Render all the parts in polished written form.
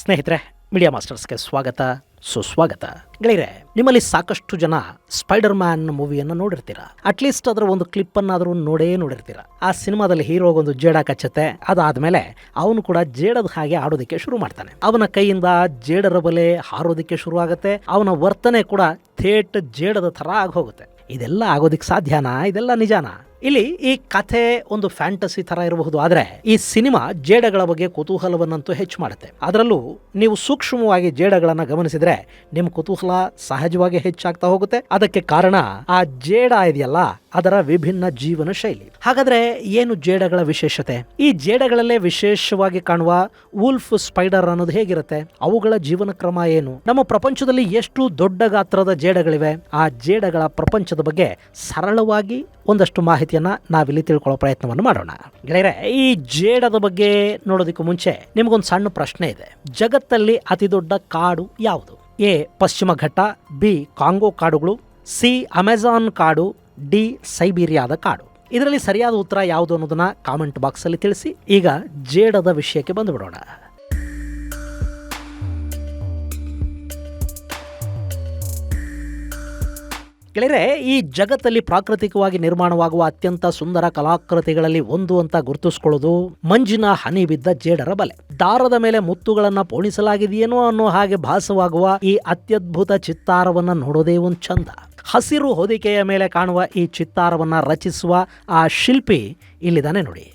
ಸ್ನೇಹಿತರೆ, ಮೀಡಿಯಾ ಮಾಸ್ಟರ್ಸ್ಗೆ ಸ್ವಾಗತ, ಸುಸ್ವಾಗತ. ಗೆಳೆಯರೆ, ನಿಮ್ಮಲ್ಲಿ ಸಾಕಷ್ಟು ಜನ ಸ್ಪೈಡರ್ ಮ್ಯಾನ್ ಮೂವಿಯನ್ನು ನೋಡಿರ್ತೀರ. ಅಟ್ಲೀಸ್ಟ್ ಅದರ ಒಂದು ಕ್ಲಿಪ್ ಅನ್ನಾದರೂ ನೋಡಿರ್ತೀರ. ಆ ಸಿನಿಮಾದಲ್ಲಿ ಹೀರೋಗೊಂದು ಜೇಡ ಕಚ್ಚತ್ತೆ. ಅದಾದ್ಮೇಲೆ ಅವನು ಕೂಡ ಜೇಡದ ಹಾಗೆ ಆಡೋದಕ್ಕೆ ಶುರು ಮಾಡ್ತಾನೆ. ಅವನ ಕೈಯಿಂದ ಜೇಡರ ಬಲೆ ಹಾರೋದಕ್ಕೆ ಶುರು ಆಗುತ್ತೆ. ಅವನ ವರ್ತನೆ ಕೂಡ ಥೇಟ್ ಜೇಡದ ತರ ಆಗಿ ಹೋಗುತ್ತೆ. ಇದೆಲ್ಲ ಆಗೋದಿಕ್ ಸಾಧ್ಯನಾ? ಇದೆಲ್ಲ ನಿಜಾನಾ? ಇಲ್ಲಿ ಈ ಕಥೆ ಒಂದು ಫ್ಯಾಂಟಸಿ ತರ ಇರಬಹುದು, ಆದ್ರೆ ಈ ಸಿನಿಮಾ ಜೇಡಗಳ ಬಗ್ಗೆ ಕುತೂಹಲವನ್ನಂತೂ ಹೆಚ್ಚು ಮಾಡುತ್ತೆ. ಅದರಲ್ಲೂ ನೀವು ಸೂಕ್ಷ್ಮವಾಗಿ ಜೇಡಗಳನ್ನ ಗಮನಿಸಿದ್ರೆ ನಿಮ್ಮ ಕುತೂಹಲ ಸಹಜವಾಗಿ ಹೆಚ್ಚಾಗ್ತಾ ಹೋಗುತ್ತೆ. ಅದಕ್ಕೆ ಕಾರಣ ಆ ಜೇಡ ಇದೆಯಲ್ಲ, ಅದರ ವಿಭಿನ್ನ ಜೀವನ ಶೈಲಿ. ಹಾಗಾದ್ರೆ ಏನು ಜೇಡಗಳ ವಿಶೇಷತೆ? ಈ ಜೇಡಗಳಲ್ಲೇ ವಿಶೇಷವಾಗಿ ಕಾಣುವ ವೂಲ್ಫ್ ಸ್ಪೈಡರ್ ಅನ್ನೋದು ಹೇಗಿರುತ್ತೆ? ಅವುಗಳ ಜೀವನ ಕ್ರಮ ಏನು? ನಮ್ಮ ಪ್ರಪಂಚದಲ್ಲಿ ಎಷ್ಟು ದೊಡ್ಡ ಗಾತ್ರದ ಜೇಡಗಳಿವೆ? ಆ ಜೇಡಗಳ ಪ್ರಪಂಚದ ಬಗ್ಗೆ ಸರಳವಾಗಿ ಒಂದಷ್ಟು ಮಾಹಿತಿಯನ್ನ ನಾವಿಲ್ಲಿ ತಿಳ್ಕೊಳ್ಳೋ ಪ್ರಯತ್ನವನ್ನು ಮಾಡೋಣ. ಗೆಳೆಯರೆ, ಈ ಜೇಡದ ಬಗ್ಗೆ ನೋಡೋದಕ್ಕೂ ಮುಂಚೆ ನಿಮಗೊಂದು ಸಣ್ಣ ಪ್ರಶ್ನೆ ಇದೆ. ಜಗತ್ತಲ್ಲಿ ಅತಿ ದೊಡ್ಡ ಕಾಡು ಯಾವುದು? ಎ ಪಶ್ಚಿಮ ಘಟ್ಟ, ಬಿ ಕಾಂಗೋ ಕಾಡುಗಳು, ಸಿ ಅಮೆಜಾನ್ ಕಾಡು, ಡಿ ಸೈಬೀರಿಯಾದ ಕಾಡು. ಇದರಲ್ಲಿ ಸರಿಯಾದ ಉತ್ತರ ಯಾವುದು ಅನ್ನೋದನ್ನ ಕಾಮೆಂಟ್ ಬಾಕ್ಸ್ ಅಲ್ಲಿ ತಿಳಿಸಿ. ಈಗ ಜೇಡದ ವಿಷಯಕ್ಕೆ ಬಂದುಬಿಡೋಣ. ಗೆಳೆಯರೆ, ಈ ಜಗತ್ತಲ್ಲಿ ಪ್ರಾಕೃತಿಕವಾಗಿ ನಿರ್ಮಾಣವಾಗುವ ಅತ್ಯಂತ ಸುಂದರ ಕಲಾಕೃತಿಗಳಲ್ಲಿ ಒಂದು ಅಂತ ಗುರುತಿಸಿಕೊಳ್ಳೋದು ಮಂಜಿನ ಹನಿ ಬಿದ್ದ ಜೇಡರ ಬಲೆ. ದಾರದ ಮೇಲೆ ಮುತ್ತುಗಳನ್ನ ಪೋಣಿಸಲಾಗಿದೆಯೇನೋ ಅನ್ನೋ ಹಾಗೆ ಭಾಸವಾಗುವ ಈ ಅತ್ಯದ್ಭುತ ಚಿತ್ತಾರವನ್ನ ನೋಡೋದೇ ಒಂದು ಚಂದ. ಹಸಿರು ಹೊದಿಕೆಯ ಮೇಲೆ ಕಾಣುವ ಈ ಚಿತ್ತಾರವನ್ನ ರಚಿಸುವ ಆ ಶಿಲ್ಪಿ ಇಲ್ಲಿದಾನೆ ನೋಡಿ.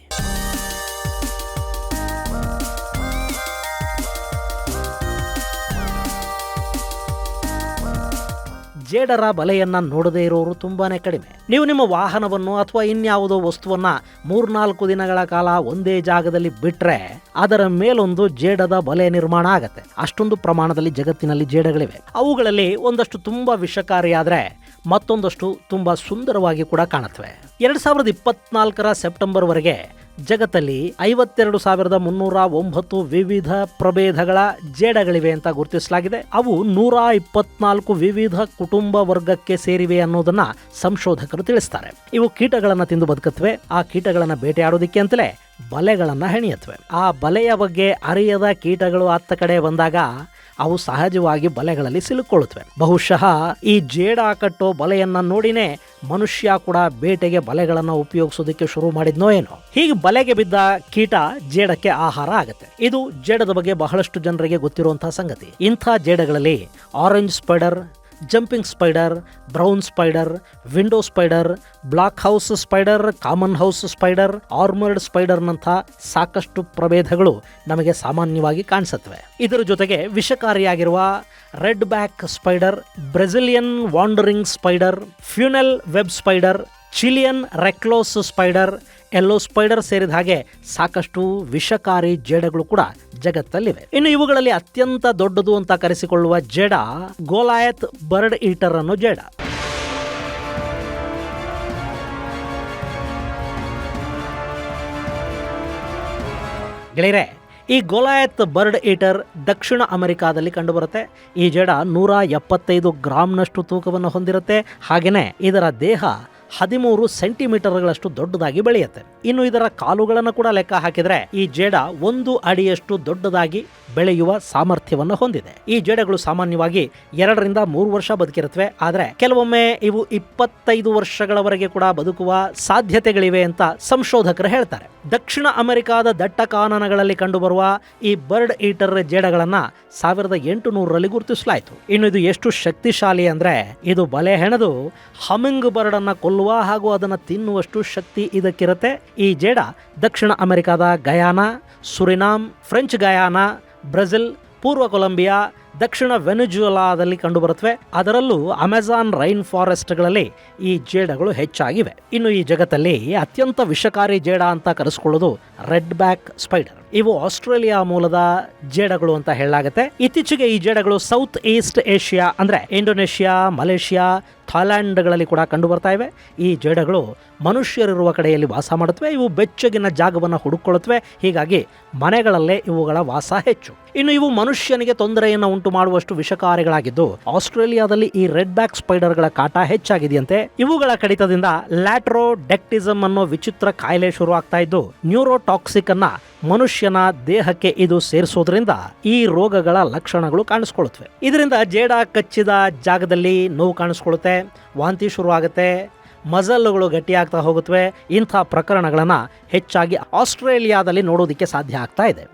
ಜೇಡರ ಬಲೆಯನ್ನ ನೋಡದೇ ಇರೋರು ತುಂಬಾನೇ ಕಡಿಮೆ. ನೀವು ನಿಮ್ಮ ವಾಹನವನ್ನು ಅಥವಾ ಇನ್ಯಾವುದೋ ವಸ್ತುವನ್ನ 3-4 ದಿನಗಳ ಕಾಲ ಒಂದೇ ಜಾಗದಲ್ಲಿ ಬಿಟ್ರೆ ಅದರ ಮೇಲೊಂದು ಜೇಡದ ಬಲೆ ನಿರ್ಮಾಣ ಆಗತ್ತೆ. ಅಷ್ಟೊಂದು ಪ್ರಮಾಣದಲ್ಲಿ ಜಗತ್ತಿನಲ್ಲಿ ಜೇಡಗಳಿವೆ. ಅವುಗಳಲ್ಲಿ ಒಂದಷ್ಟು ತುಂಬಾ ವಿಷಕಾರಿಯಾದ್ರೆ ಮತ್ತೊಂದಷ್ಟು ತುಂಬಾ ಸುಂದರವಾಗಿ ಕೂಡ ಕಾಣುತ್ತವೆ. 2024 ಸೆಪ್ಟೆಂಬರ್ ವರೆಗೆ ಜಗತ್ತಲ್ಲಿ 52,309 ವಿವಿಧ ಪ್ರಭೇದಗಳ ಜೇಡಗಳಿವೆ ಅಂತ ಗುರುತಿಸಲಾಗಿದೆ. ಅವು 124 ವಿವಿಧ ಕುಟುಂಬ ವರ್ಗಕ್ಕೆ ಸೇರಿವೆ ಅನ್ನೋದನ್ನ ಸಂಶೋಧಕರು ತಿಳಿಸ್ತಾರೆ. ಇವು ಕೀಟಗಳನ್ನ ತಿಂದು ಬದುಕತ್ವೆ. ಆ ಕೀಟಗಳನ್ನ ಬೇಟೆಯಾಡೋದಿಕ್ಕೆ ಅಂತಲೇ ಬಲೆಗಳನ್ನ ಹೆಣಿಯತ್ವೆ. ಆ ಬಲೆಯ ಬಗ್ಗೆ ಅರಿಯದ ಕೀಟಗಳು ಅತ್ತ ಕಡೆ ಬಂದಾಗ ಅವು ಸಹಜವಾಗಿ ಬಲೆಗಳಲ್ಲಿ ಸಿಲುಕೊಳ್ಳುತ್ತವೆ. ಬಹುಶಃ ಈ ಜೇಡ ಕಟ್ಟೋ ಬಲೆಯನ್ನ ನೋಡಿನೇ ಮನುಷ್ಯ ಕೂಡ ಬೇಟೆಗೆ ಬಲೆಗಳನ್ನ ಉಪಯೋಗಿಸೋದಕ್ಕೆ ಶುರು ಮಾಡಿದ್ನೋ ಏನೋ. ಹೀಗೆ ಬಲೆಗೆ ಬಿದ್ದ ಕೀಟ ಜೇಡಕ್ಕೆ ಆಹಾರ ಆಗುತ್ತೆ. ಇದು ಜೇಡದ ಬಗ್ಗೆ ಬಹಳಷ್ಟು ಜನರಿಗೆ ಗೊತ್ತಿರುವಂತಹ ಸಂಗತಿ. ಇಂಥ ಜೇಡಗಳಲ್ಲಿ orange spider, jumping spider, brown spider, window spider, black house spider, common house spider, armoured spider ನಂಥ ಸಾಕಷ್ಟು ಪ್ರಭೇದಗಳು ನಮಗೆ ಸಾಮಾನ್ಯವಾಗಿ ಕಾಣಿಸುತ್ತವೆ. ಇದರ ಜೊತೆಗೆ ವಿಷಕಾರಿಯಾಗಿರುವ redback spider, Brazilian wandering spider, funnel web spider, Chilean recluse spider, yellow spider ಸೇರಿದ ಹಾಗೆ ಸಾಕಷ್ಟು ವಿಷಕಾರಿ ಜೇಡಗಳು ಕೂಡ ಜಗತ್ತಲ್ಲಿವೆ. ಇನ್ನು ಇವುಗಳಲ್ಲಿ ಅತ್ಯಂತ ದೊಡ್ಡದು ಅಂತ ಕರೆಸಿಕೊಳ್ಳುವ ಜೇಡ ಗೋಲಾಯತ್ ಬರ್ಡ್ ಈಟರ್ ಅನ್ನೋ ಜೇಡ. ಗೆಳೆಯರೆ, ಈ ಗೋಲಾಯತ್ ಬರ್ಡ್ ಈಟರ್ ದಕ್ಷಿಣ ಅಮೆರಿಕಾದಲ್ಲಿ ಕಂಡುಬರುತ್ತೆ. ಈ ಜೇಡ 175 ಗ್ರಾಂನಷ್ಟು ತೂಕವನ್ನು ಹೊಂದಿರುತ್ತೆ. ಹಾಗೇನೆ ಇದರ ದೇಹ 13 ಸೆಂಟಿಮೀಟರ್ಗಳಷ್ಟು ದೊಡ್ಡದಾಗಿ ಬೆಳೆಯುತ್ತೆ. ಇನ್ನು ಇದರ ಕಾಲುಗಳನ್ನು ಕೂಡ ಲೆಕ್ಕ ಹಾಕಿದ್ರೆ ಈ ಜೇಡ 1 ಅಡಿಯಷ್ಟು ದೊಡ್ಡದಾಗಿ ಬೆಳೆಯುವ ಸಾಮರ್ಥ್ಯವನ್ನು ಹೊಂದಿದೆ. ಈ ಜೇಡಗಳು ಸಾಮಾನ್ಯವಾಗಿ 2-3 ವರ್ಷ ಬದುಕಿರುತ್ತವೆ. ಆದ್ರೆ ಕೆಲವೊಮ್ಮೆ ಇವು 25 ವರ್ಷಗಳವರೆಗೆ ಕೂಡ ಬದುಕುವ ಸಾಧ್ಯತೆಗಳಿವೆ ಅಂತ ಸಂಶೋಧಕರು ಹೇಳ್ತಾರೆ. ದಕ್ಷಿಣ ಅಮೆರಿಕಾದ ದಟ್ಟ ಕಾನನಗಳಲ್ಲಿ ಕಂಡುಬರುವ ಈ ಬರ್ಡ್ ಈಟರ್ ಜೇಡಗಳನ್ನ 1800ರಲ್ಲಿ ಗುರುತಿಸಲಾಯಿತು. ಇನ್ನು ಇದು ಎಷ್ಟು ಶಕ್ತಿಶಾಲಿ ಅಂದ್ರೆ ಇದು ಬಲೆ ಹೆಣೆದು ಹಮಿಂಗ್ ಬರ್ಡ್ ಅನ್ನ ಕೊಲ್ಲುವ ಹಾಗೂ ಅದನ್ನು ತಿನ್ನುವಷ್ಟು ಶಕ್ತಿ ಇದಕ್ಕಿರುತ್ತೆ. ಈ ಜೇಡ ದಕ್ಷಿಣ ಅಮೆರಿಕಾದ Guyana, Suriname, French Guyana, Brazil, ಪೂರ್ವ ಕೊಲಂಬಿಯಾ, ದಕ್ಷಿಣ ವೆನಿಜುಲಾದಲ್ಲಿ ಕಂಡುಬರುತ್ತವೆ. ಅದರಲ್ಲೂ ಅಮೆಜಾನ್ ರೈನ್ ಫಾರೆಸ್ಟ್ಗಳಲ್ಲಿ ಈ ಜೇಡಗಳು ಹೆಚ್ಚಾಗಿವೆ. ಇನ್ನು ಈ ಜಗತ್ತಲ್ಲಿ ಅತ್ಯಂತ ವಿಷಕಾರಿ ಜೇಡ ಅಂತ ಕರೆಸಿಕೊಳ್ಳೋದು ರೆಡ್ ಬ್ಯಾಕ್ ಸ್ಪೈಡರ್. ಇವು ಆಸ್ಟ್ರೇಲಿಯಾ ಮೂಲದ ಜೇಡಗಳು ಅಂತ ಹೇಳಲಾಗುತ್ತೆ. ಇತ್ತೀಚೆಗೆ ಈ ಜೇಡಗಳು ಸೌತ್ ಈಸ್ಟ್ ಏಷ್ಯಾ ಅಂದ್ರೆ ಇಂಡೋನೇಷ್ಯಾ, ಮಲೇಷ್ಯಾ, ಥಾಯ್ಲ್ಯಾಂಡ್ಗಳಲ್ಲಿ ಕೂಡ ಕಂಡು ಬರ್ತಾ ಇವೆ. ಈ ಜೇಡಗಳು ಮನುಷ್ಯರಿರುವ ಕಡೆಯಲ್ಲಿ ವಾಸ ಮಾಡುತ್ತವೆ. ಇವು ಬೆಚ್ಚಗಿನ ಜಾಗವನ್ನು ಹುಡುಕೊಳ್ಳುತ್ತವೆ. ಹೀಗಾಗಿ ಮನೆಗಳಲ್ಲೇ ಇವುಗಳ ವಾಸ ಹೆಚ್ಚು. ಇನ್ನು ಇವು ಮನುಷ್ಯನಿಗೆ ತೊಂದರೆಯನ್ನು ಉಂಟು ಮಾಡುವಷ್ಟು ವಿಷಕಾರಿಗಳಾಗಿದ್ದು ಆಸ್ಟ್ರೇಲಿಯಾದಲ್ಲಿ ಈ ರೆಡ್ ಬ್ಯಾಕ್ ಸ್ಪೈಡರ್ಗಳ ಕಾಟ ಹೆಚ್ಚಾಗಿದೆಯಂತೆ. ಇವುಗಳ ಕಡಿತದಿಂದ ಲ್ಯಾಟ್ರೋಡೆಕ್ಟಿಸಮ್ ಅನ್ನೋ ವಿಚಿತ್ರ ಕಾಯಿಲೆ ಶುರು ಆಗ್ತಾ ಇದ್ದು ನ್ಯೂರೋಟಾಕ್ಸಿಕ್ ಅನ್ನ ಮನುಷ್ಯನ ದೇಹಕ್ಕೆ ಇದು ಸೇರಿಸೋದ್ರಿಂದ ಈ ರೋಗಗಳ ಲಕ್ಷಣಗಳು ಕಾಣಿಸ್ಕೊಳ್ಳುತ್ತವೆ. ಇದರಿಂದ ಜೇಡ ಕಚ್ಚಿದ ಜಾಗದಲ್ಲಿ ನೋವು ಕಾಣಿಸ್ಕೊಳ್ಳುತ್ತೆ, ವಾಂತಿ ಶುರುವಾಗುತ್ತೆ, ಮಜಲ್ಗಳು ಗಟ್ಟಿಯಾಗ್ತಾ ಹೋಗುತ್ತವೆ. ಇಂಥ ಪ್ರಕರಣಗಳನ್ನು ಹೆಚ್ಚಾಗಿ ಆಸ್ಟ್ರೇಲಿಯಾದಲ್ಲಿ ನೋಡೋದಕ್ಕೆ ಸಾಧ್ಯ ಆಗ್ತಾ ಇದೆ.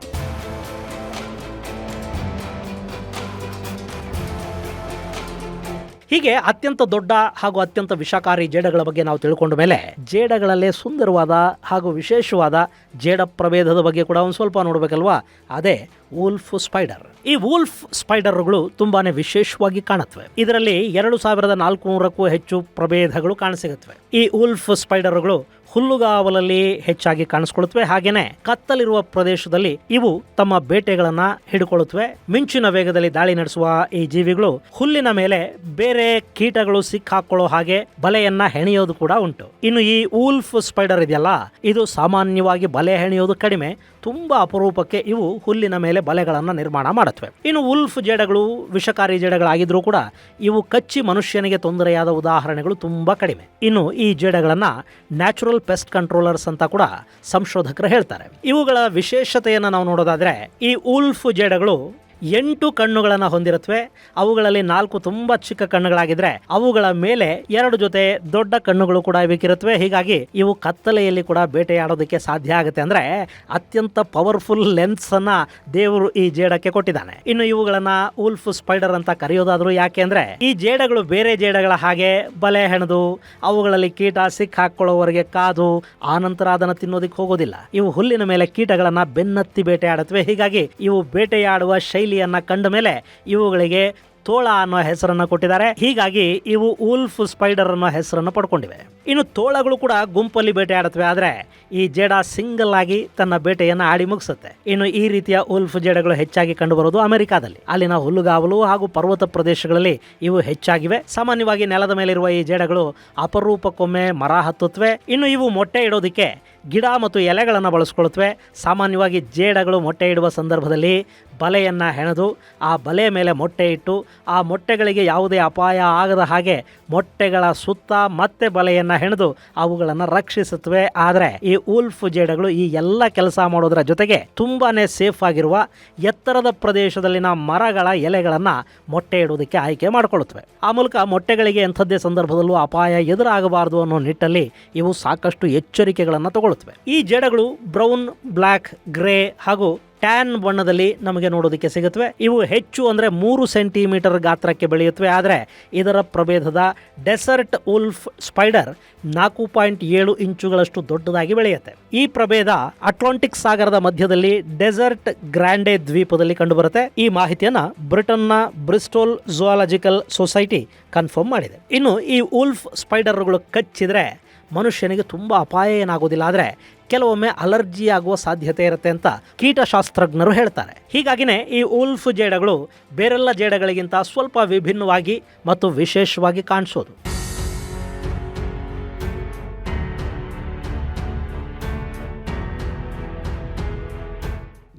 ಹೀಗೆ ಅತ್ಯಂತ ದೊಡ್ಡ ಹಾಗೂ ಅತ್ಯಂತ ವಿಷಕಾರಿ ಜೇಡಗಳ ಬಗ್ಗೆ ನಾವು ತಿಳ್ಕೊಂಡ ಮೇಲೆ ಜೇಡಗಳಲ್ಲೇ ಸುಂದರವಾದ ಹಾಗೂ ವಿಶೇಷವಾದ ಜೇಡ ಪ್ರಭೇದದ ಬಗ್ಗೆ ಕೂಡ ಒಂದು ಸ್ವಲ್ಪ ನೋಡಬೇಕಲ್ವಾ? ಅದೇ ವೂಲ್ಫ್ ಸ್ಪೈಡರ್. ಈ ವೂಲ್ಫ್ ಸ್ಪೈಡರ್ಗಳು ತುಂಬಾನೇ ವಿಶೇಷವಾಗಿ ಕಾಣುತ್ತವೆ. ಇದರಲ್ಲಿ 2400ಕ್ಕೂ ಹೆಚ್ಚು ಪ್ರಭೇದಗಳು ಕಾಣಸಿಗುತ್ತವೆ. ಈ ವೂಲ್ಫ್ ಸ್ಪೈಡರ್ಗಳು ಹುಲ್ಲುಗಾವಲಲ್ಲಿ ಹೆಚ್ಚಾಗಿ ಕಾಣಿಸ್ಕೊಳ್ಳುತ್ತವೆ. ಹಾಗೇನೆ ಕತ್ತಲಿರುವ ಪ್ರದೇಶದಲ್ಲಿ ಇವು ತಮ್ಮ ಬೇಟೆಗಳನ್ನ ಹಿಡಿಕೊಳ್ಳುತ್ತವೆ. ಮಿಂಚಿನ ವೇಗದಲ್ಲಿ ದಾಳಿ ನಡೆಸುವ ಈ ಜೀವಿಗಳು ಹುಲ್ಲಿನ ಮೇಲೆ ಬೇರೆ ಕೀಟಗಳು ಸಿಕ್ಕಾಕೊಳ್ಳೋ ಹಾಗೆ ಬಲೆಯನ್ನ ಹೆಣೆಯೋದು ಕೂಡ ಉಂಟು. ಇನ್ನು ಈ ವೂಲ್ಫ್ ಸ್ಪೈಡರ್ ಇದೆಯಲ್ಲ, ಇದು ಸಾಮಾನ್ಯವಾಗಿ ಬಲೆ ಹೆಣೆಯೋದು ಕಡಿಮೆ. ತುಂಬಾ ಅಪರೂಪಕ್ಕೆ ಇವು ಹುಲ್ಲಿನ ಮೇಲೆ ಬಲೆಗಳನ್ನು ನಿರ್ಮಾಣ ಮಾಡುತ್ತವೆ. ಇನ್ನು ವೂಲ್ಫ್ ಜೇಡಗಳು ವಿಷಕಾರಿ ಜೇಡಗಳಾಗಿದ್ರೂ ಕೂಡ ಇವು ಕಚ್ಚಿ ಮನುಷ್ಯನಿಗೆ ತೊಂದರೆಯಾದ ಉದಾಹರಣೆಗಳು ತುಂಬಾ ಕಡಿಮೆ. ಇನ್ನು ಈ ಜೇಡಗಳನ್ನ ನ್ಯಾಚುರಲ್ ಪೆಸ್ಟ್ ಕಂಟ್ರೋಲರ್ಸ್ ಅಂತ ಕೂಡ ಸಂಶೋಧಕರು ಹೇಳ್ತಾರೆ. ಇವುಗಳ ವಿಶೇಷತೆಯನ್ನು ನಾವು ನೋಡೋದಾದ್ರೆ, ಈ ವೂಲ್ಫ್ ಜೇಡಗಳು 8 ಕಣ್ಣುಗಳನ್ನು ಹೊಂದಿರುತ್ತವೆ. ಅವುಗಳಲ್ಲಿ 4 ತುಂಬಾ ಚಿಕ್ಕ ಕಣ್ಣುಗಳಾಗಿದ್ರೆ ಅವುಗಳ ಮೇಲೆ 2 ಜೊತೆ ದೊಡ್ಡ ಕಣ್ಣುಗಳು ಕೂಡ ಇವಕ್ಕಿರುತ್ತವೆ. ಹೀಗಾಗಿ ಇವು ಕತ್ತಲೆಯಲ್ಲಿ ಕೂಡ ಬೇಟೆಯಾಡೋದಕ್ಕೆ ಸಾಧ್ಯ ಆಗುತ್ತೆ. ಅಂದ್ರೆ ಅತ್ಯಂತ ಪವರ್ಫುಲ್ ಲೆನ್ಸ್ ಅನ್ನ ದೇವರು ಈ ಜೇಡಕ್ಕೆ ಕೊಟ್ಟಿದ್ದಾನೆ. ಇನ್ನು ಇವುಗಳನ್ನ ವೂಲ್ಫ್ ಸ್ಪೈಡರ್ ಅಂತ ಕರೆಯೋದಾದ್ರೂ ಯಾಕೆ ಅಂದ್ರೆ, ಈ ಜೇಡಗಳು ಬೇರೆ ಜೇಡಗಳ ಹಾಗೆ ಬಲೆ ಹೆಣೆದು ಅವುಗಳಲ್ಲಿ ಕೀಟ ಸಿಕ್ಕ ಹಾಕೊಳ್ಳೋವರೆಗೆ ಕಾದು ಆನಂತರ ಅದನ್ನು ತಿನ್ನೋದಿಕ್ಕೆ ಹೋಗೋದಿಲ್ಲ. ಇವು ಹುಲ್ಲಿನ ಮೇಲೆ ಕೀಟಗಳನ್ನ ಬೆನ್ನತ್ತಿ ಬೇಟೆಯಾಡುತ್ತವೆ. ಹೀಗಾಗಿ ಇವು ಬೇಟೆಯಾಡುವ ಶೈಲಿಯನ್ನ ಕಂಡ ಮೇಲೆ ಇವುಗಳಿಗೆ ತೋಳ ಅನ್ನೋ ಹೆಸರನ್ನು ಕೊಟ್ಟಿದ್ದಾರೆ. ಹೀಗಾಗಿ ಇವು ವೂಲ್ಫ್ ಸ್ಪೈಡರ್ ಅನ್ನೋ ಹೆಸರನ್ನು ಪಡ್ಕೊಂಡಿವೆ. ಇನ್ನು ತೋಳಗಳು ಕೂಡ ಗುಂಪಲ್ಲಿ ಬೇಟೆ ಆಡುತ್ತವೆ. ಆದರೆ ಈ ಜೇಡ ಸಿಂಗಲ್ ಆಗಿ ತನ್ನ ಬೇಟೆಯನ್ನು ಆಡಿ ಮುಗಿಸುತ್ತೆ. ಇನ್ನು ಈ ರೀತಿಯ ವೂಲ್ಫ್ ಜೇಡಗಳು ಹೆಚ್ಚಾಗಿ ಕಂಡುಬರೋದು ಅಮೆರಿಕಾದಲ್ಲಿ. ಅಲ್ಲಿನ ಹುಲ್ಲುಗಾವಲು ಹಾಗೂ ಪರ್ವತ ಪ್ರದೇಶಗಳಲ್ಲಿ ಇವು ಹೆಚ್ಚಾಗಿವೆ. ಸಾಮಾನ್ಯವಾಗಿ ನೆಲದ ಮೇಲಿರುವ ಈ ಜೇಡಗಳು ಅಪರೂಪಕ್ಕೊಮ್ಮೆ ಮರ ಹತ್ತುತ್ತವೆ. ಇನ್ನು ಇವು ಮೊಟ್ಟೆ ಇಡೋದಕ್ಕೆ ಗಿಡ ಮತ್ತು ಎಲೆಗಳನ್ನು ಬಳಸ್ಕೊಳ್ತವೆ. ಸಾಮಾನ್ಯವಾಗಿ ಜೇಡಗಳು ಮೊಟ್ಟೆ ಇಡುವ ಸಂದರ್ಭದಲ್ಲಿ ಬಲೆಯನ್ನು ಹೆಣೆದು ಆ ಬಲೆ ಮೇಲೆ ಮೊಟ್ಟೆ ಇಟ್ಟು ಆ ಮೊಟ್ಟೆಗಳಿಗೆ ಯಾವುದೇ ಅಪಾಯ ಆಗದ ಹಾಗೆ ಮೊಟ್ಟೆಗಳ ಸುತ್ತ ಮತ್ತೆ ಬಲೆಯನ್ನು ಹೆಣೆದು ಅವುಗಳನ್ನು ರಕ್ಷಿಸುತ್ತವೆ. ಆದರೆ ಈ ವೂಲ್ಫ್ ಜೇಡಗಳು ಈ ಎಲ್ಲ ಕೆಲಸ ಮಾಡೋದರ ಜೊತೆಗೆ ತುಂಬಾನೇ ಸೇಫ್ ಆಗಿರುವ ಎತ್ತರದ ಪ್ರದೇಶದಲ್ಲಿನ ಮರಗಳ ಎಲೆಗಳನ್ನು ಮೊಟ್ಟೆ ಇಡುವುದಕ್ಕೆ ಆಯ್ಕೆ ಮಾಡಿಕೊಳ್ಳುತ್ತವೆ. ಆ ಮೂಲಕ ಮೊಟ್ಟೆಗಳಿಗೆ ಎಂಥದ್ದೇ ಸಂದರ್ಭದಲ್ಲೂ ಅಪಾಯ ಎದುರಾಗಬಾರದು ಅನ್ನೋ ನಿಟ್ಟಲ್ಲಿ ಇವು ಸಾಕಷ್ಟು ಎಚ್ಚರಿಕೆಗಳನ್ನು ತಗೊಳ್ಳುತ್ತವೆ. ಈ ಜೇಡಗಳು ಬ್ರೌನ್, ಬ್ಲ್ಯಾಕ್, ಗ್ರೇ ಹಾಗೂ ಟ್ಯಾನ್ ಬಣ್ಣದಲ್ಲಿ ನಮಗೆ ನೋಡೋದಕ್ಕೆ ಸಿಗುತ್ತವೆ. ಇವು ಹೆಚ್ಚು ಅಂದರೆ 3 ಸೆಂಟಿಮೀಟರ್ ಗಾತ್ರಕ್ಕೆ ಬೆಳೆಯುತ್ತವೆ. ಆದರೆ ಇದರ ಪ್ರಭೇದದ ಡೆಸರ್ಟ್ ವೂಲ್ಫ್ ಸ್ಪೈಡರ್ 4.7 ಇಂಚುಗಳಷ್ಟು ದೊಡ್ಡದಾಗಿ ಬೆಳೆಯುತ್ತೆ. ಈ ಪ್ರಭೇದ ಅಟ್ಲಾಂಟಿಕ್ ಸಾಗರದ ಮಧ್ಯದಲ್ಲಿ ಡೆಸರ್ಟ್ ಗ್ರ್ಯಾಂಡೆ ದ್ವೀಪದಲ್ಲಿ ಕಂಡುಬರುತ್ತೆ. ಈ ಮಾಹಿತಿಯನ್ನ ಬ್ರಿಟನ್ನ ಬ್ರಿಸ್ಟೋಲ್ ಝೂಯಾಲಜಿಕಲ್ ಸೊಸೈಟಿ ಕನ್ಫರ್ಮ್ ಮಾಡಿದೆ. ಇನ್ನು ಈ ವೂಲ್ಫ್ ಸ್ಪೈಡರ್ಗಳು ಕಚ್ಚಿದ್ರೆ ಮನುಷ್ಯನಿಗೆ ತುಂಬ ಅಪಾಯ ಏನಾಗೋದಿಲ್ಲ, ಆದರೆ ಕೆಲವೊಮ್ಮೆ ಅಲರ್ಜಿ ಆಗುವ ಸಾಧ್ಯತೆ ಇರುತ್ತೆ ಅಂತ ಕೀಟಶಾಸ್ತ್ರಜ್ಞರು ಹೇಳ್ತಾರೆ. ಹೀಗಾಗಿನೇ ಈ ವೂಲ್ಫ್ ಜೇಡಗಳು ಬೇರೆಲ್ಲ ಜೇಡಗಳಿಗಿಂತ ಸ್ವಲ್ಪ ವಿಭಿನ್ನವಾಗಿ ಮತ್ತು ವಿಶೇಷವಾಗಿ ಕಾಣಿಸೋದು.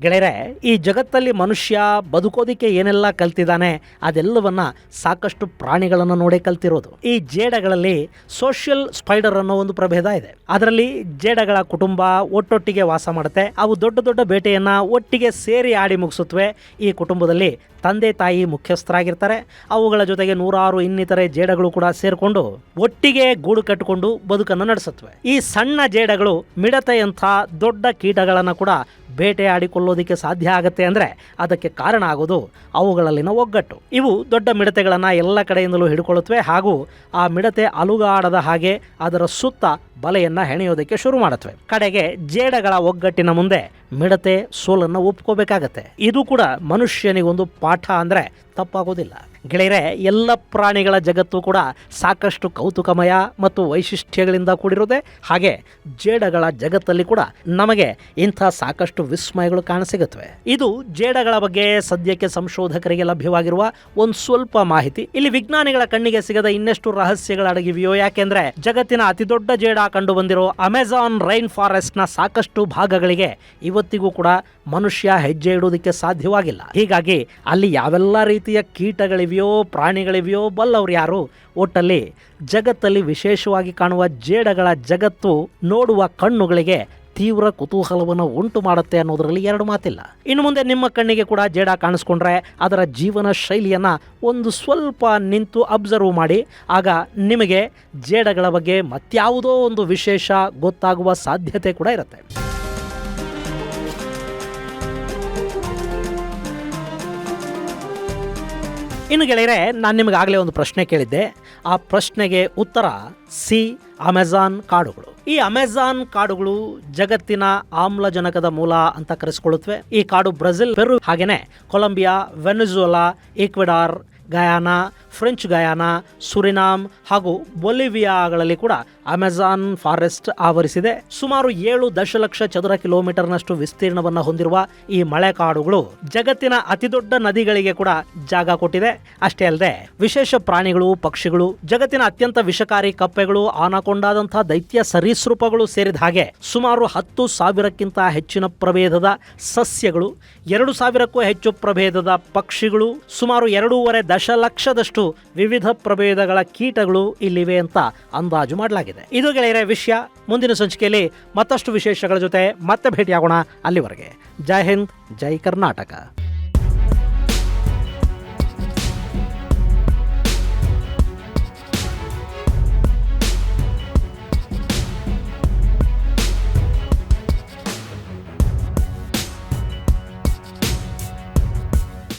ಗೆಳೆಯರೆ, ಈ ಜಗತ್ತಲ್ಲಿ ಮನುಷ್ಯ ಬದುಕೋದಿಕ್ಕೆ ಏನೆಲ್ಲ ಕಲ್ತಿದ್ದಾನೆ ಅದೆಲ್ಲವನ್ನ ಸಾಕಷ್ಟು ಪ್ರಾಣಿಗಳನ್ನು ನೋಡೇ ಕಲ್ತಿರೋದು. ಈ ಜೇಡಗಳಲ್ಲಿ ಸೋಷಿಯಲ್ ಸ್ಪೈಡರ್ ಅನ್ನೋ ಒಂದು ಪ್ರಭೇದ ಇದೆ. ಅದರಲ್ಲಿ ಜೇಡಗಳ ಕುಟುಂಬ ಒಟ್ಟೊಟ್ಟಿಗೆ ವಾಸ ಮಾಡುತ್ತೆ. ಅವು ದೊಡ್ಡ ದೊಡ್ಡ ಬೇಟೆಯನ್ನ ಒಟ್ಟಿಗೆ ಸೇರಿ ಆಡಿ ಮುಗಿಸುತ್ತವೆ. ಈ ಕುಟುಂಬದಲ್ಲಿ ತಂದೆ ತಾಯಿ ಮುಖ್ಯಸ್ಥರಾಗಿರ್ತಾರೆ. ಅವುಗಳ ಜೊತೆಗೆ 100 ಇನ್ನಿತರೆ ಜೇಡಗಳು ಕೂಡ ಸೇರಿಕೊಂಡು ಒಟ್ಟಿಗೆ ಗೂಡು ಕಟ್ಟಿಕೊಂಡು ಬದುಕನ್ನು ನಡೆಸುತ್ತವೆ. ಈ ಸಣ್ಣ ಜೇಡಗಳು ಮಿಡತೆಯಂಥ ದೊಡ್ಡ ಕೀಟಗಳನ್ನು ಕೂಡ ಬೇಟೆ ಆಡಿಕೊಳ್ಳೋದಕ್ಕೆ ಸಾಧ್ಯ ಆಗುತ್ತೆ. ಅಂದರೆ ಅದಕ್ಕೆ ಕಾರಣ ಆಗೋದು ಅವುಗಳಲ್ಲಿನ ಒಗ್ಗಟ್ಟು. ಇವು ದೊಡ್ಡ ಮಿಡತೆಗಳನ್ನು ಎಲ್ಲ ಕಡೆಯಿಂದಲೂ ಹಿಡ್ಕೊಳ್ಳುತ್ತವೆ ಹಾಗೂ ಆ ಮಿಡತೆ ಅಲುಗಾಡದ ಹಾಗೆ ಅದರ ಸುತ್ತ ಬಲೆಯನ್ನು ಹೆಣೆಯೋದಕ್ಕೆ ಶುರು ಮಾಡುತ್ತವೆ. ಕಡೆಗೆ ಜೇಡಗಳ ಒಗ್ಗಟ್ಟಿನ ಮುಂದೆ ಮಿಡತೆ ಸೋಲನ್ನು ಒಪ್ಕೋಬೇಕಾಗತ್ತೆ. ಇದು ಕೂಡ ಮನುಷ್ಯನಿಗೊಂದು ಪಾಠ ಅಂದರೆ ತಪ್ಪಾಗೋದಿಲ್ಲ. ಗೆಳೆಯರೆ, ಎಲ್ಲ ಪ್ರಾಣಿಗಳ ಜಗತ್ತು ಕೂಡ ಸಾಕಷ್ಟು ಕೌತುಕಮಯ ಮತ್ತು ವೈಶಿಷ್ಟ್ಯಗಳಿಂದ ಕೂಡಿರುತ್ತದೆ. ಹಾಗೆ ಜೇಡಗಳ ಜಗತ್ತಲ್ಲಿ ಕೂಡ ನಮಗೆ ಇಂಥ ಸಾಕಷ್ಟು ವಿಸ್ಮಯಗಳು ಕಾಣಸಿಗುತ್ತವೆ. ಇದು ಜೇಡಗಳ ಬಗ್ಗೆ ಸದ್ಯಕ್ಕೆ ಸಂಶೋಧಕರಿಗೆ ಲಭ್ಯವಾಗಿರುವ ಒಂದು ಸ್ವಲ್ಪ ಮಾಹಿತಿ. ಇಲ್ಲಿ ವಿಜ್ಞಾನಿಗಳ ಕಣ್ಣಿಗೆ ಸಿಗದ ಇನ್ನೆಷ್ಟು ರಹಸ್ಯಗಳು ಅಡಗಿವೆಯೋ. ಯಾಕೆಂದ್ರೆ ಜಗತ್ತಿನ ಅತಿ ದೊಡ್ಡ ಜೇಡ ಕಂಡು ಬಂದಿರೋ ಅಮೆಜಾನ್ ರೈನ್ ಫಾರೆಸ್ಟ್ ನ ಸಾಕಷ್ಟು ಭಾಗಗಳಿಗೆ ಇವತ್ತಿಗೂ ಕೂಡ ಮನುಷ್ಯ ಹೆಜ್ಜೆ ಇಡುವುದಕ್ಕೆ ಸಾಧ್ಯವಾಗಿಲ್ಲ. ಹೀಗಾಗಿ ಅಲ್ಲಿ ಯಾವೆಲ್ಲ ರೀತಿಯ ಕೀಟಗಳಿವೆಯೋ ಪ್ರಾಣಿಗಳಿವೆಯೋ ಬಲ್ಲವ್ರು ಯಾರು. ಒಟ್ಟಲ್ಲಿ ಜಗತ್ತಲ್ಲಿ ವಿಶೇಷವಾಗಿ ಕಾಣುವ ಜೇಡಗಳ ಜಗತ್ತು ನೋಡುವ ಕಣ್ಣುಗಳಿಗೆ ತೀವ್ರ ಕುತೂಹಲವನ್ನು ಉಂಟು ಮಾಡುತ್ತೆ ಅನ್ನೋದರಲ್ಲಿ ಎರಡು ಮಾತಿಲ್ಲ. ಇನ್ನು ಮುಂದೆ ನಿಮ್ಮ ಕಣ್ಣಿಗೆ ಕೂಡ ಜೇಡ ಕಾಣಿಸ್ಕೊಂಡ್ರೆ ಅದರ ಜೀವನ ಶೈಲಿಯನ್ನು ಒಂದು ಸ್ವಲ್ಪ ನಿಂತು ಅಬ್ಸರ್ವ್ ಮಾಡಿ. ಆಗ ನಿಮಗೆ ಜೇಡಗಳ ಬಗ್ಗೆ ಮತ್ಯಾವುದೋ ಒಂದು ವಿಶೇಷ ಗೊತ್ತಾಗುವ ಸಾಧ್ಯತೆ ಕೂಡ ಇರುತ್ತೆ. ಇನ್ನು ಗೆಳೆಯರೆ, ನಾನು ನಿಮಗೆ ಆಗಲೇ ಒಂದು ಪ್ರಶ್ನೆ ಕೇಳಿದ್ದೆ. ಆ ಪ್ರಶ್ನೆಗೆ ಉತ್ತರ ಸಿ, ಅಮೆಜಾನ್ ಕಾಡುಗಳು. ಈ ಅಮೆಜಾನ್ ಕಾಡುಗಳು ಜಗತ್ತಿನ ಆಮ್ಲಜನಕದ ಮೂಲ ಅಂತ ಕರೆಸಿಕೊಳ್ಳುತ್ತವೆ. ಈ ಕಾಡು ಬ್ರೆಜಿಲ್, ಪೆರು, ಹಾಗೆಯೇ Colombia, Venezuela, Ecuador, Guyana, French Guiana, Suriname ಹಾಗೂ ಬೊಲಿವಿಯಾಗಳಲ್ಲಿ ಕೂಡ ಅಮೆಜಾನ್ ಫಾರೆಸ್ಟ್ ಆವರಿಸಿದೆ. ಸುಮಾರು 7 ದಶಲಕ್ಷ ಚದರ ಕಿಲೋಮೀಟರ್ನಷ್ಟು ವಿಸ್ತೀರ್ಣವನ್ನು ಹೊಂದಿರುವ ಈ ಮಳೆಕಾಡುಗಳು ಜಗತ್ತಿನ ಅತಿದೊಡ್ಡ ನದಿಗಳಿಗೆ ಕೂಡ ಜಾಗ ಕೊಟ್ಟಿದೆ. ಅಷ್ಟೇ ಅಲ್ಲದೆ ವಿಶೇಷ ಪ್ರಾಣಿಗಳು, ಪಕ್ಷಿಗಳು, ಜಗತ್ತಿನ ಅತ್ಯಂತ ವಿಷಕಾರಿ ಕಪ್ಪೆಗಳು, ಆನಕೊಂಡಾದಂತಹ ದೈತ್ಯ ಸರೀಸೃಪಗಳು ಸೇರಿದ ಹಾಗೆ ಸುಮಾರು 10,000ಕ್ಕಿಂತ ಹೆಚ್ಚಿನ ಪ್ರಭೇದದ ಸಸ್ಯಗಳು, 2,000ಕ್ಕೂ ಹೆಚ್ಚು ಪ್ರಭೇದದ ಪಕ್ಷಿಗಳು, ಸುಮಾರು 2.5 ದಶಲಕ್ಷದಷ್ಟು ವಿವಿಧ ಪ್ರಭೇದಗಳ ಕೀಟಗಳು ಇಲ್ಲಿವೆ ಅಂತ ಅಂದಾಜು ಮಾಡಲಾಗಿದೆ. ಇದು ಗೆಳೆಯರ ವಿಷಯ. ಮುಂದಿನ ಸಂಚಿಕೆಯಲ್ಲಿ ಮತ್ತಷ್ಟು ವಿಶೇಷಗಳ ಜೊತೆ ಮತ್ತೆ ಭೇಟಿಯಾಗೋಣ. ಅಲ್ಲಿವರೆಗೆ ಜೈ ಹಿಂದ್, ಜೈ ಕರ್ನಾಟಕ.